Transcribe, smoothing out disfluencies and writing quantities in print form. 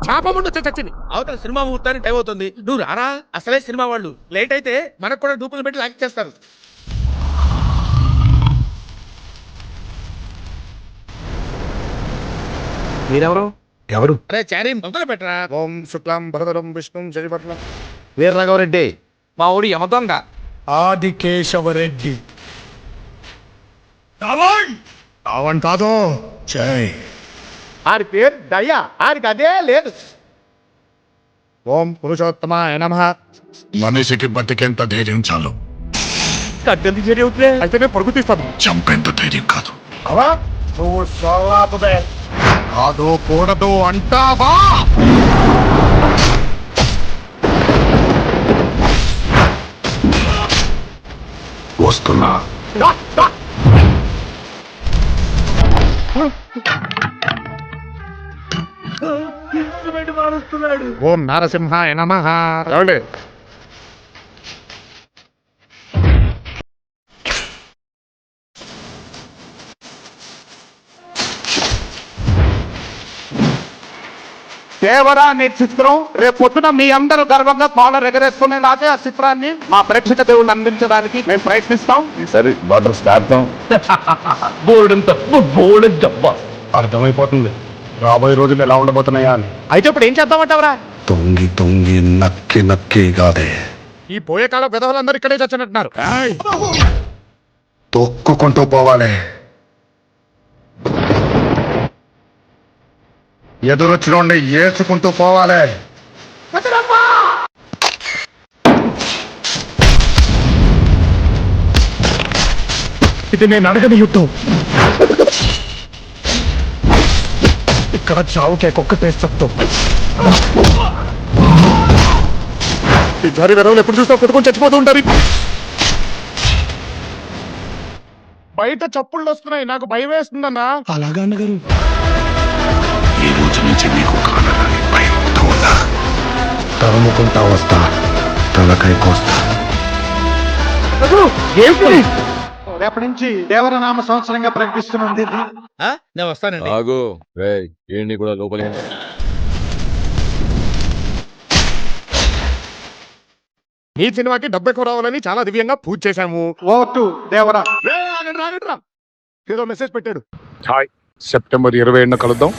చాపముండు చచ్చింది. అవతల సినిమా ముహూర్తానికి టైం అవుతుంది, నువ్వు రారా. అసలే సినిమా వాళ్ళు లేట్ అయితే మనకు కూడా డూపులు పెట్టి లాక్ చేస్తారు. మీరెవరు? ఎవరు? అరే చారీ మొదలు పెట్టరా. ఓం శుక్లాం భరతరం విష్ణుం శశివర్ణం. వీరరాఘవరెడ్డి మా ఊడి యమదొంగ. ఆది కేశవరెడ్డి. రావణ్ కాదు, జై. ఆడి పేరు దయ్యా, ఆడికి అదే లేదు. ఓం పురుషోత్తమాయ నమః. మనిషికి బతికెంత ధైర్యం చాలు, కట్టెందుకు చెడి అవుతులే. అయితే నేను పరుగు తీస్తాను. చంపేంత ధైర్యం కాదు. అవా నువ్వు సోలాపుదే. కాదు కూడదు అంటావా? వస్తున్నా. ఓం నరసింహాయ నమః. ఏమండి? దేవరా నీ చిత్రం రేపు పొద్దున మీ అందరూ గర్వంగా కాలర్ ఎగరేసుకునేలాగే ఆ చిత్రాన్ని మా ప్రేక్షక దేవుళ్ళు అందించడానికి మేము ప్రయత్నిస్తాం. సరే బాటర్ స్టార్ట్. అర్థమైపోతుంది రాబోయే రోజులు ఎలా ఉండబోతున్నాయా అని. అయితే ఇప్పుడు ఏం చేద్దామంటావరా? తొంగి తొంగి నక్కి నక్కి కాదే, ఈ పోయే కాల విధవులందరూ ఇక్కడే చచ్చినట్టున్నారు. తొక్కుకుంటూ పోవాలి. ఎదురొచ్చినోండి ఏసుకుంటూ పోవాలి. ఇది నేను అడగని యుద్ధం. ఇక్కడ చావుకే కుక్క పేస్తాం. ఈ దారి వెరవలు ఎప్పుడు చూసినా కొట్టుకొని చచ్చిపోతూ ఉంటారు. బయట చప్పుళ్ళు వస్తున్నాయి, నాకు భయం వేస్తుందన్నా. అలాగా అన్నగారు? ఈ రోజు నుంచి నీకు కానరాని భయం ఉందా? తరుముకుంటా వస్తా, తలకాయ కోస్తా. రేపటి నుంచి దేవరనామ సంవత్సరంగా ప్రకటిస్తున్నది. నేను వస్తానండి. ఆగు ఏంటి కూడా లోపలి. ఈ సినిమాకి డబ్బు ఎక్కువ రావాలని చాలా దివ్యంగా పూజ చేశాము. Over to Devara. ఏదో మెసేజ్ పెట్టాడు. హాయ్, సెప్టెంబర్ 27న కలుద్దాం.